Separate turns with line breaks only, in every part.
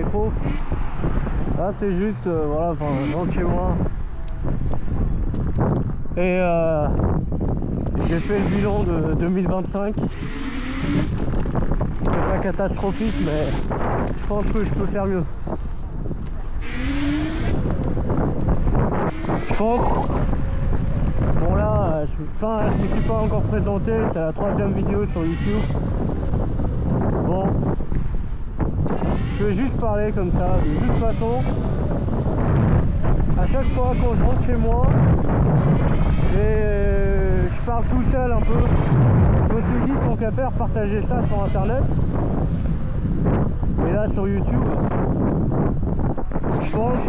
trop. Là c'est juste voilà, enfin, je rentre chez moi. Et j'ai fait le bilan de 2025. C'est pas catastrophique, mais je pense que je peux faire mieux. Je pense. Bon là, je me suis pas encore présenté, c'est la 3e vidéo sur YouTube. Bon. Je vais juste parler comme ça, de toute façon. À chaque fois quand je rentre chez moi, je parle tout seul un peu. Je me suis dit tant qu'à faire partager ça sur internet. Et là sur YouTube, je pense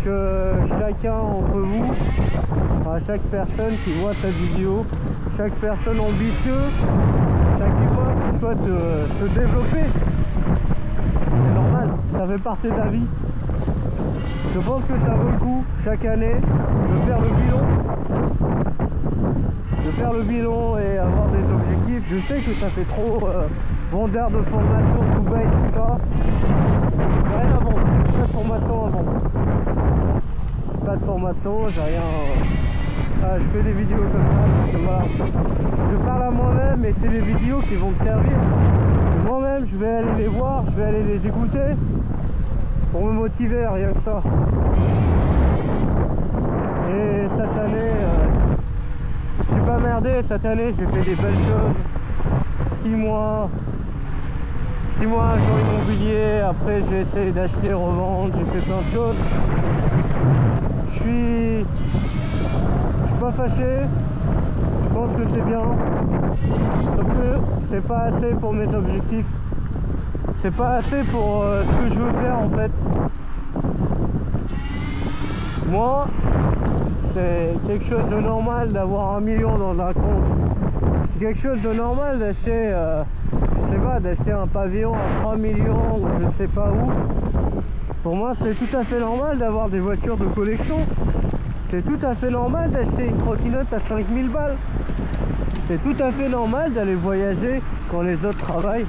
que chacun d'entre vous, enfin, chaque personne qui voit cette vidéo, chaque personne ambitieuse, chaque humain qui souhaite se développer, c'est normal, ça fait partie de la vie. Je pense que ça vaut le coup chaque année de faire le bilan et avoir des objectifs. Je sais que ça fait trop vendeur de formation, tout bête, tout ça. J'ai rien à vendre, pas de formation à vendre. Pas de formation, j'ai rien. Je fais des vidéos comme ça, parce que voilà. Je parle à moi-même et c'est des vidéos qui vont me servir. Et moi-même, je vais aller les voir, je vais aller les écouter pour me motiver, rien que ça. Et cette année, je suis pas merdé, cette année j'ai fait des belles choses. 6 mois agent immobilier, après j'ai essayé d'acheter, revendre, j'ai fait plein de choses. Je suis pas fâché, je pense que c'est bien, sauf que c'est pas assez pour mes objectifs, c'est pas assez pour ce que je veux faire en fait. Moi, c'est quelque chose de normal d'avoir 1 million dans un compte. C'est quelque chose de normal d'acheter, je sais pas, d'acheter un pavillon à 3 millions ou je sais pas où. Pour moi, c'est tout à fait normal d'avoir des voitures de collection. C'est tout à fait normal d'acheter une trottinette à 5000 balles. C'est tout à fait normal d'aller voyager quand les autres travaillent.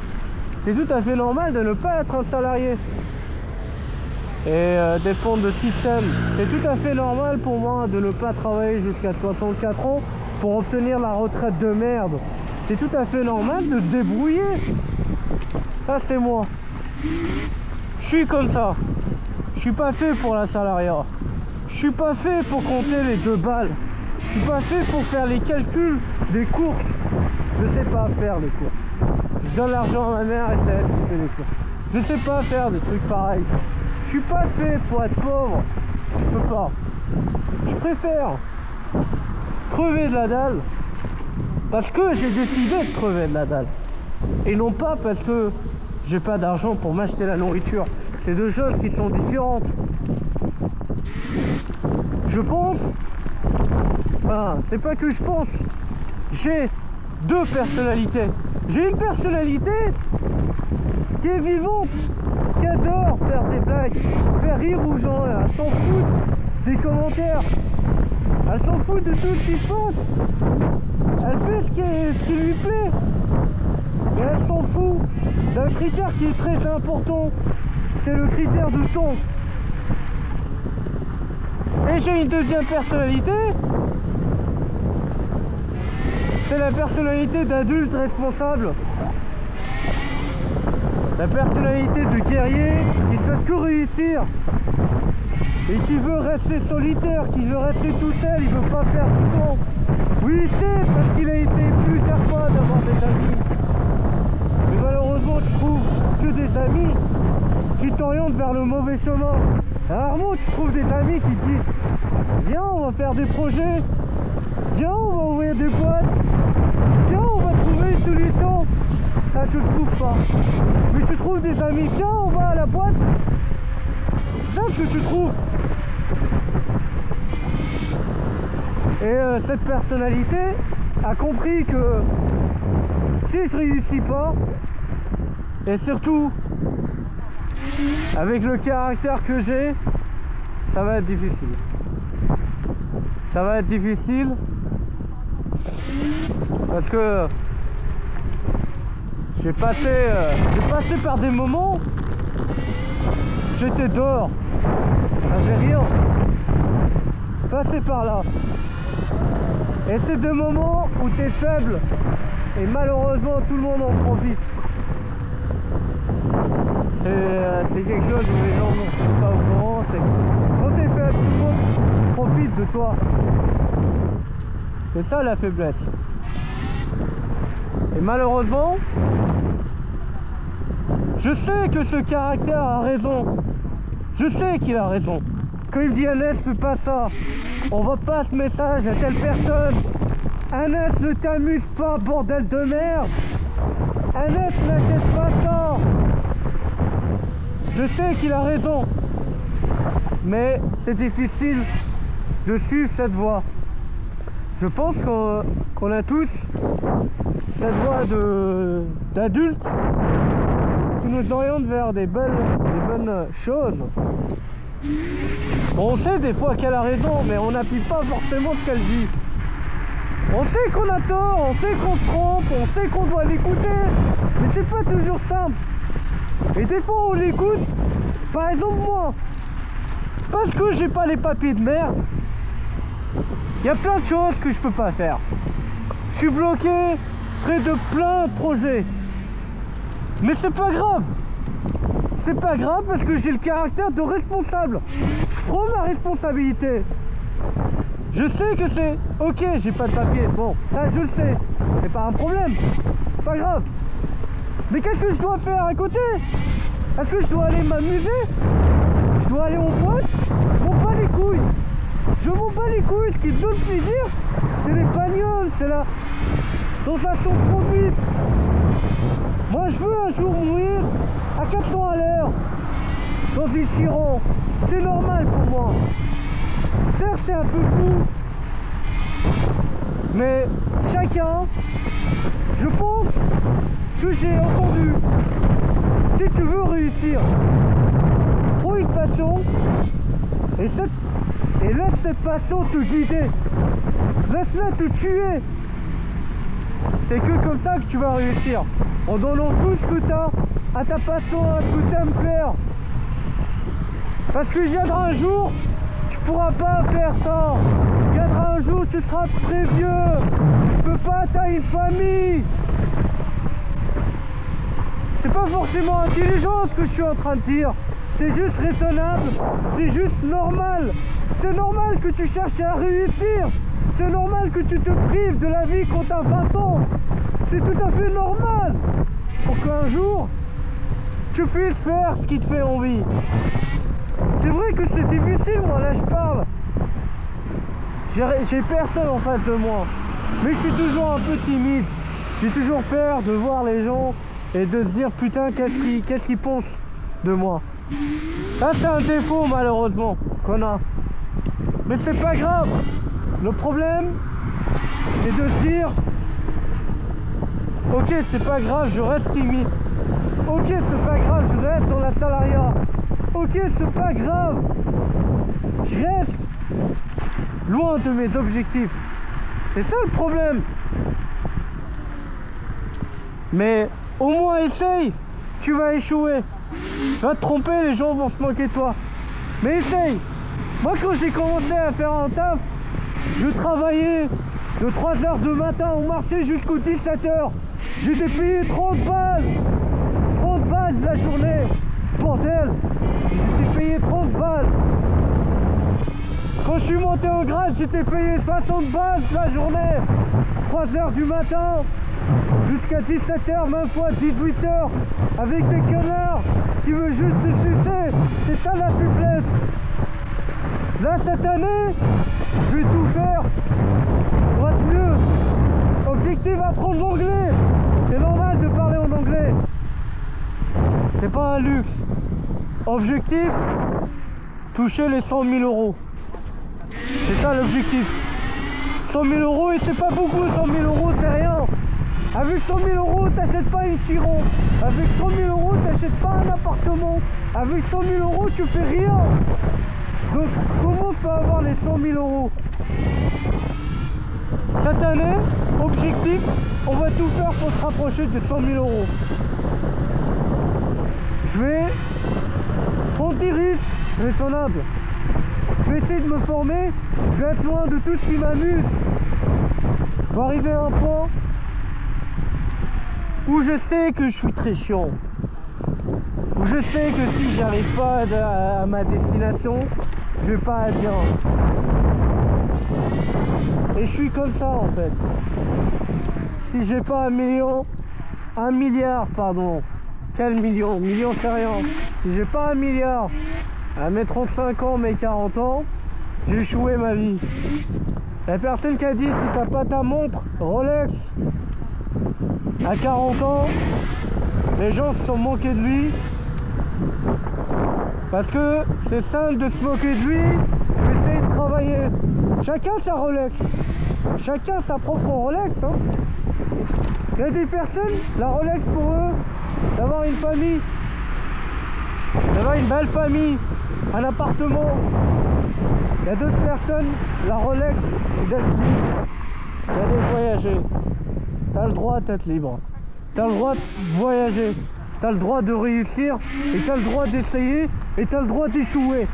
C'est tout à fait normal de ne pas être un salarié et dépendre de système. C'est tout à fait normal pour moi de ne pas travailler jusqu'à 64 ans pour obtenir la retraite de merde. C'est tout à fait normal de se débrouiller. Ça c'est moi. Je suis comme ça. Je suis pas fait pour la salariat. Je suis pas fait pour compter les 2 balles. Je suis pas fait pour faire les calculs des courses. Je sais pas faire les courses. Je donne l'argent à ma mère et c'est elle qui fait les courses. Je sais pas faire des trucs pareils. Je suis pas fait pour être pauvre. Je peux pas. Je préfère crever de la dalle parce que j'ai décidé de crever de la dalle. Et non pas parce que j'ai pas d'argent pour m'acheter la nourriture. C'est 2 choses qui sont différentes. Je pense, enfin, c'est pas que je pense, j'ai 2 personnalités. J'ai une personnalité qui est vivante, qui adore faire des blagues, faire rire aux gens, elle s'en fout des commentaires, elle s'en fout de tout ce qui se passe, elle fait ce qui lui plaît, et elle s'en fout d'un critère qui est très important, c'est le critère de temps. Et j'ai une 2e personnalité, c'est la personnalité d'adulte responsable. La personnalité de guerrier qui souhaite que réussir et qui veut rester solitaire, qui veut rester tout seul, il veut pas faire du temps. Oui, il sait parce qu'il a essayé plusieurs fois d'avoir des amis. Mais malheureusement, tu trouves que des amis qui t'orientent vers le mauvais chemin. Rarement, tu trouves des amis qui te disent viens, on va faire des projets, viens, on va ouvrir des boîtes, viens, on va trouver une solution. Ça, tu ne trouves pas. Mais tu trouves des amis, viens, on va à la boîte. C'est ce que tu trouves. Et cette personnalité a compris que si je réussis pas, et surtout avec le caractère que j'ai, ça va être difficile. Ça va être difficile parce que j'ai passé par des moments j'étais dehors. J'avais rien. Passez par là. Et c'est des moments où tu es faible. Et malheureusement, tout le monde en profite. C'est quelque chose où les gens ne sont pas au courant. Quand tu es faible, tout le monde profite de toi. C'est ça la faiblesse. Et malheureusement, je sais que ce caractère a raison. Je sais qu'il a raison. Quand il dit Anes, fais pas ça. On va pas ce message à telle personne. Anes, ne t'amuse pas, bordel de merde. Anes, n'achète pas ça. Je sais qu'il a raison. Mais c'est difficile de suivre cette voie. Je pense qu'on a tous cette voie d'adultes qui nous oriente vers des bonnes choses. On sait des fois qu'elle a raison, mais on n'appuie pas forcément ce qu'elle dit. On sait qu'on a tort, on sait qu'on se trompe, on sait qu'on doit l'écouter, mais c'est pas toujours simple. Et des fois on l'écoute, par exemple moi, parce que j'ai pas les papiers de merde, il y a plein de choses que je peux pas faire. Je suis bloqué près de plein de projets. Mais c'est pas grave. C'est pas grave parce que j'ai le caractère de responsable. Je prends ma responsabilité. Je sais que c'est... Ok, j'ai pas de papier. Bon, ça je le sais. C'est pas un problème. C'est pas grave. Mais qu'est-ce que je dois faire à côté? Est-ce que je dois aller m'amuser? Je dois aller en boîte? Je m'en bats les couilles. Je m'en bats les couilles. Ce qui me donne plaisir, c'est les bagnoles, c'est la sensation de conduite. Moi je veux un jour mourir à 400 à l'heure dans une Chiron. C'est normal pour moi. Certes c'est un peu fou, mais chacun, je pense que j'ai entendu. Si tu veux réussir, prends une passion et laisse cette passion te guider. Laisse-la te tuer. C'est que comme ça que tu vas réussir. En donnant tout ce que tu as à ta passion, à ce que tu aimes faire. Parce qu'il viendra un jour, tu pourras pas faire ça. Il viendra un jour, tu seras très vieux. Tu peux pas, t'as une famille. C'est pas forcément intelligent ce que je suis en train de dire. C'est juste raisonnable. C'est juste normal. C'est normal que tu cherches à réussir. C'est normal que tu te prives de la vie quand tu as 20 ans. C'est tout à fait normal. Pour qu'un jour, tu puisses faire ce qui te fait envie. C'est vrai que c'est difficile, moi, là je parle. J'ai personne en face de moi. Mais je suis toujours un peu timide. J'ai toujours peur de voir les gens et de se dire, putain, qu'est-ce qu'ils pensent de moi. Ça, c'est un défaut, malheureusement, qu'on a. Mais c'est pas grave. Le problème, c'est de se dire, ok, c'est pas grave, je reste timide. Ok, c'est pas grave, je reste dans la salariat. Ok, c'est pas grave, je reste loin de mes objectifs. C'est ça le problème. Mais au moins essaye, tu vas échouer. Tu vas te tromper, les gens vont se moquer de toi. Mais essaye. Moi, quand j'ai commencé à faire un taf, je travaillais de 3h du matin au marché jusqu'aux 17h. J'étais payé 30 balles. 30 balles la journée. Bordel, j'étais payé 30 balles. Quand je suis monté au grade, j'étais payé 60 balles la journée. 3h du matin jusqu'à 17h, même fois 18h, avec des connards qui veulent juste te sucer. C'est ça la faiblesse. Là, cette année, je vais tout faire pour être mieux. Objectif, apprendre l'anglais. C'est normal de parler en anglais. C'est pas un luxe. Objectif, toucher les 100 000 euros. C'est ça l'objectif. 100 000 euros, et c'est pas beaucoup, 100 000 euros, c'est rien. Avec 100 000 euros, t'achètes pas une Chiron. Avec 100 000 euros, t'achètes pas un appartement. Avec 100 000 euros, tu fais rien. Donc, comment tu peux avoir les 100 000 euros? Cette année, objectif, on va tout faire pour se rapprocher de 100 000 euros. Je vais des risques raisonnables. Je vais essayer de me former, je vais être loin de tout ce qui m'amuse. Je vais arriver à un point où je sais que je suis très chiant. Où je sais que si j'arrive pas à ma destination, je vais pas être bien. Et je suis comme ça en fait. Si j'ai pas un milliard, pardon. Quel million? Million c'est rien. Si j'ai pas un milliard à mes 35 ans, mes 40 ans, j'ai échoué ma vie. La personne qui a dit si t'as pas ta montre Rolex à 40 ans, les gens se sont moqués de lui. Parce que c'est simple de se moquer de lui, d'essayer de travailler. Chacun sa Rolex. Chacun sa propre Rolex. Hein. Il y a des personnes, la Rolex pour eux, d'avoir une famille, d'avoir une belle famille, un appartement. Il y a d'autres personnes, la Rolex, d'être libre, d'aller voyager. T'as le droit d'être libre. T'as le droit de voyager. T'as le droit de réussir. Et t'as le droit d'essayer. Et t'as le droit d'échouer.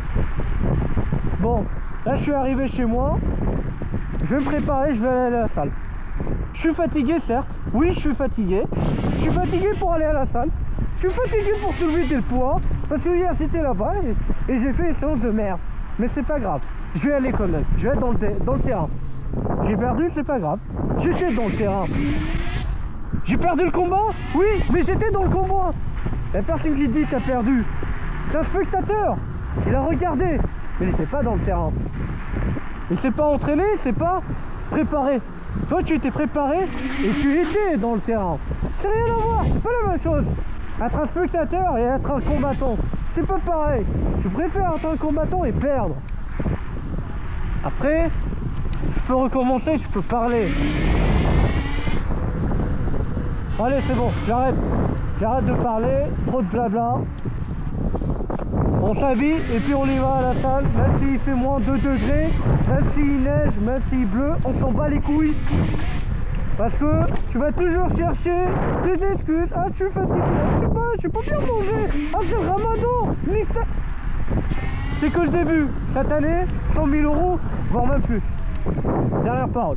Bon, là je suis arrivé chez moi. Je vais me préparer, je vais aller à la salle. Je suis fatigué certes. Oui, je suis fatigué. Je suis fatigué pour aller à la salle. Je suis fatigué pour soulever des poids. Parce que hier j'étais là-bas et j'ai fait une séance de merde. Mais c'est pas grave. Je vais aller quand même. Je vais être dans le terrain. J'ai perdu, c'est pas grave. J'étais dans le terrain. J'ai perdu le combat? Oui, mais j'étais dans le combat. La personne qui dit t'as perdu, c'est un spectateur. Il a regardé, mais il n'était pas dans le terrain. Il s'est pas entraîné, il s'est pas préparé. Toi tu étais préparé et tu étais dans le terrain. C'est rien à voir, c'est pas la même chose. Être un spectateur et être un combattant, c'est pas pareil. Je préfère être un combattant et perdre. Après, je peux recommencer, je peux parler. Allez, c'est bon, j'arrête. J'arrête de parler, trop de blabla. On s'habille et puis on y va à la salle, même s'il fait moins 2 degrés, même s'il neige, même s'il pleut, on s'en bat les couilles. Parce que tu vas toujours chercher des excuses. Ah, je suis fatigué, je sais pas bien manger. Ah, c'est le ramadan. C'est que le début. Cette année, 100 000 €, voire même plus. Dernière parole.